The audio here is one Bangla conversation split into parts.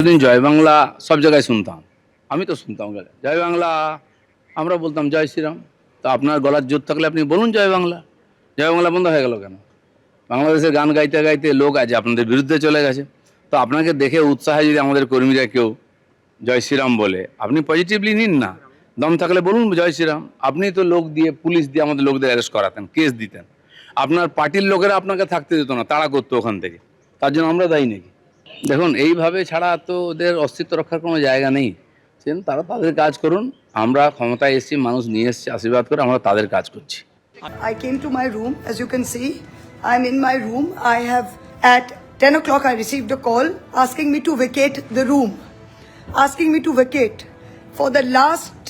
দিন জয় বাংলা সব জায়গায় শুনতাম। আমি তো শুনতাম গেলে জয় বাংলা, আমরা বলতাম জয় শ্রীরাম। তো আপনার গলার জোর থাকলে আপনি বলুন জয় বাংলা। জয় বাংলা বন্ধ হয়ে গেল কেন? বাংলাদেশের গান গাইতে গাইতে লোক আজ আপনাদের বিরুদ্ধে চলে গেছে। তো আপনাকে দেখে উৎসাহে যদি আমাদের কর্মীরা কেউ জয় শ্রীরাম বলে, আপনি পজিটিভলি নিন না। দম থাকলে বলুন জয় শ্রীরাম। আপনি তো লোক দিয়ে, পুলিশ দিয়ে আমাদের লোকদের অ্যারেস্ট করাতেন, কেস দিতেন। আপনার পার্টির লোকেরা আপনাকে থাকতে দিত না, তাড়া করতো ওখান থেকে। তার জন্য আমরা দায়ী নাকি? দেখুন, এইভাবে ছাড়া তো ওদের অস্তিত্ব রক্ষার কোনো জায়গা নেই। সেজন্য তারা তাদের কাজ করুন। আমরা ক্ষমতায় এসেছি, মানুষ নিয়ে এসেছে আশীর্বাদ করে, আমরা তাদের কাজ করছি। I came to my room. As you can see, I'm in my room. I have, at 10 o'clock, I received a call asking me to vacate the room. Asking me to vacate. For the last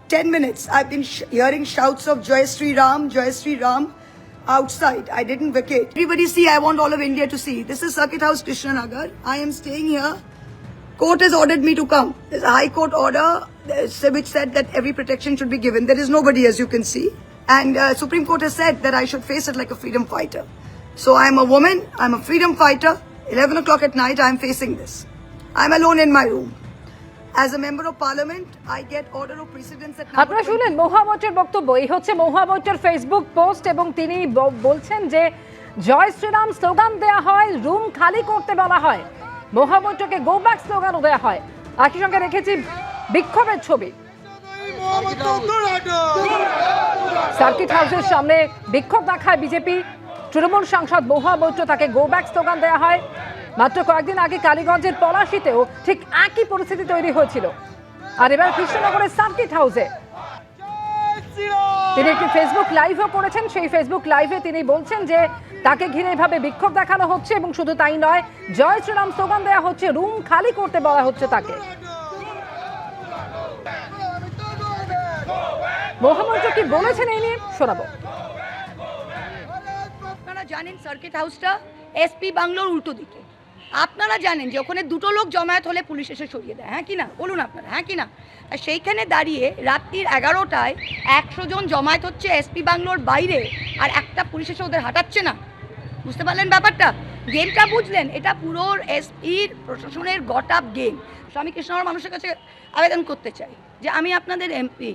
10 minutes, I've been hearing shouts of Jai Sri Ram outside. I didn't vacate. Everybody see, I want all of India to see. This is Circuit House, Krishnanagar. I am staying here. Court has ordered me to come. There's a High Court order which said that every protection should be given. There is nobody, as you can see. And Supreme Court has said that I should face it like a freedom fighter. So I'm a woman, I'm a freedom fighter. 11 o'clock at night, I'm facing this. I'm alone in my room. As a member of parliament, I get order of precedence at number আপনারা শুনলেন মহামঞ্চের বক্তব্য। এই হচ্ছে মহামঞ্চের ফেসবুক পোস্ট এবং তিনি বলছেন যে জয় শ্রীরাম স্লোগান দেয়া হয়, রুম খালি করতে বলা হয়, মহামঞ্চকে গো ব্যাক স্লোগানও দেয়া হয়। একই সঙ্গে রেখেছি বিক্ষোভের ছবি। সার্কিট হাউসের সামনে বিক্ষোভ দেখায় বিজেপি। তৃণমূল সাংসদ মহামঞ্চ, তাকে গো ব্যাক স্লোগান দেয়া হয়। মাত্র কয়েকদিন আগে কালীগঞ্জের পলাশীতেও ঠিক একই পরিস্থিতি তৈরি হয়েছিল। আর এবার কৃষ্ণনগরের সার্কিট হাউসে তিনি একটি ফেসবুক লাইভও করেছেন। সেই ফেসবুক লাইভে তিনি বলছেন যে তাকে ঘিরে এভাবে বিক্ষোভ দেখানো হচ্ছে এবং শুধু তাই নয়, জয় শ্রীরাম স্লোগান দেওয়া হচ্ছে, রুম খালি করতে বলা হচ্ছে তাকে। মহামঞ্চ কি বলেছেন এই নিয়ে শোনাবো। আপনারা জানেন সার্কিট হাউসটা এসপি বাংলোর উল্টো দিকে। আপনারা জানেন যে ওখানে দুটো লোক জমায়েত হলে পুলিশ এসে সরিয়ে দেয়, হ্যাঁ কি না? বলুন আপনারা, হ্যাঁ কি না? আর সেইখানে দাঁড়িয়ে রাত্রির 11টায় 100 জন জমায়েত হচ্ছে এসপি বাংলোর বাইরে, আর একটা পুলিশ এসে ওদের হাঁটাচ্ছে না। বুঝতে পারলেন ব্যাপারটা? গেমটা বুঝলেন? এটা পুরো এসপির প্রশাসনের গট আপ গেম। আমি কৃষ্ণনগর মানুষের কাছে আবেদন করতে চাই যে আমি আপনাদের এমপি,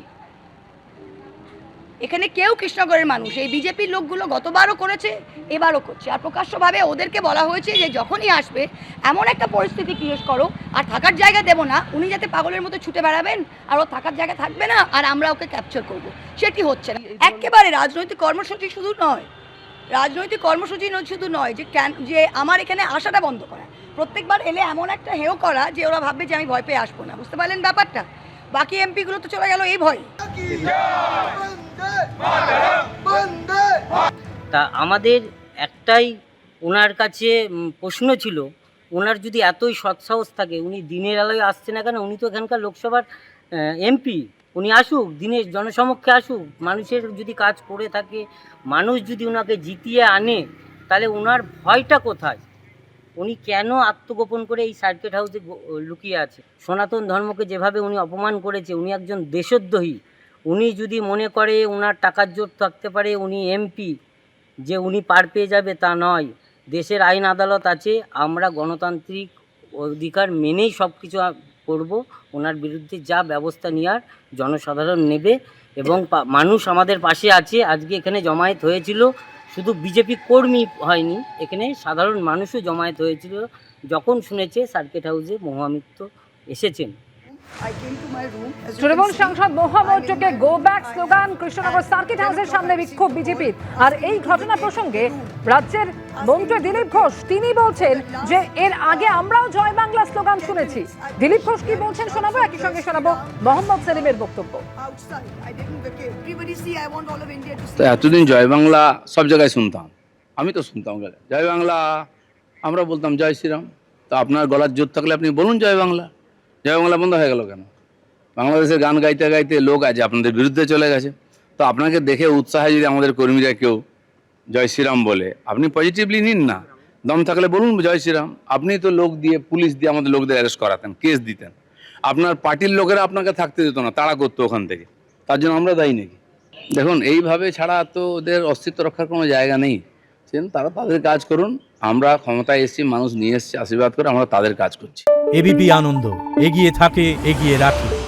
এখানে কেউ কৃষ্ণনগরের মানুষ, এই বিজেপির লোকগুলো গতবারও করেছে, এবারও করছে। আর প্রকাশ্যভাবে ওদেরকে বলা হয়েছে যে যখনই আসবে এমন একটা পরিস্থিতি ক্রিয়েট করো আর থাকার জায়গা দেবো না, উনি যাতে পাগলের মতো ছুটে বেড়াবেন আর ও থাকার জায়গা থাকবে না আর আমরা ওকে ক্যাপচার করব। সেটি হচ্ছে না। একেবারে রাজনৈতিক কর্মসূচি শুধু নয়, রাজনৈতিক কর্মসূচি শুধু নয় যে আমার এখানে আসাটা বন্ধ করা, প্রত্যেকবার এলে এমন একটা হেয় করা যে ওরা ভাববে যে আমি ভয় পেয়ে আসবো না। বুঝতে পারলেন ব্যাপারটা? বাকি এমপিগুলো তো চলে গেল এই ভয়। তা আমাদের একটাই ওনার কাছে প্রশ্ন ছিল, ওনার যদি এতই সৎসাহস থাকে, উনি দিনের আলোয় আসছে না কেন? উনি তো এখানকার লোকসভার এমপি, উনি আসুক, দিনের জনসমক্ষে আসুক। মানুষের যদি কাজ করে থাকে, মানুষ যদি ওনাকে জিতিয়ে আনে, তাহলে ওনার ভয়টা কোথায়? উনি কেন আত্মগোপন করে এই সার্কিট হাউসে লুকিয়ে আছে? সনাতন ধর্মকে যেভাবে উনি অপমান করেছে, উনি একজন দেশদ্রোহী। উনি যদি মনে করে ওনার টাকার জোর থাকতে পারে, উনি এমপি, যে উনি পার পেয়ে যাবে তা নয়। দেশের আইন আদালত আছে, আমরা গণতান্ত্রিক অধিকার মেনেই সব কিছু করব। ওনার বিরুদ্ধে যা ব্যবস্থা নেওয়ার জনসাধারণ নেবে এবং মানুষ আমাদের পাশে আছে। আজকে এখানে জমায়েত হয়েছিল, শুধু বিজেপি কর্মী হয়নি, এখানে সাধারণ মানুষও জমায়েত হয়েছিল যখন শুনেছে সার্কিট হাউসে মহামিত্র এসেছেন। তৃণমূল সাংসদ মহামঞ্চকে go back slogan, Krishnanagar circuit হাউসের সামনে বিক্ষোভ বিজেপির। আর এই ঘটনা প্রসঙ্গে রাজ্যের মন্ত্রী দিলীপ ঘোষ তিনি বলছেন যে এর আগে আমরাও জয় বাংলা স্লোগান শুনেছি। দিলীপ ঘোষ কি বলছেন শোনাবো, একই সঙ্গে শোনাবো মোহাম্মদ সেলিমের বক্তব্য। তো এতদিন জয় বাংলা সব জায়গায় শুনতাম। আমি তো শুনতাম গেলে জয় বাংলা, আমরা বলতাম জয় শ্রীরাম। তো আপনার গলার জোর থাকলে আপনি বলুন জয় বাংলা। জয় বাংলা বন্ধ হয়ে গেল কেন? বাংলাদেশের গান গাইতে গাইতে লোক আজ আপনাদের বিরুদ্ধে চলে গেছে। তো আপনাকে দেখে উৎসাহে যদি আমাদের কর্মীরা কেউ জয় শ্রীরাম বলে, আপনি পজিটিভলি নিন না। দম থাকলে বলুন জয় শ্রীরাম। আপনি তো লোক দিয়ে, পুলিশ দিয়ে আমাদের লোকদের অ্যারেস্ট করাতেন, কেস দিতেন। আপনার পার্টির লোকেরা আপনাকে থাকতে দিত না, তাড়া করতো ওখান থেকে। তার জন্য আমরা দায়ী নাকি? দেখুন, এইভাবে ছাড়া তো ওদের অস্তিত্ব রক্ষার কোনো জায়গা নেই। আছেন তারা তাদের কাজ করুন, আমরা ক্ষমতায় এসেছি, মানুষ নিয়ে এসেছি আশীর্বাদ করে, আমরা তাদের কাজ করছি। এবিপি আনন্দ, এগিয়ে থাকে, এগিয়ে রাখে।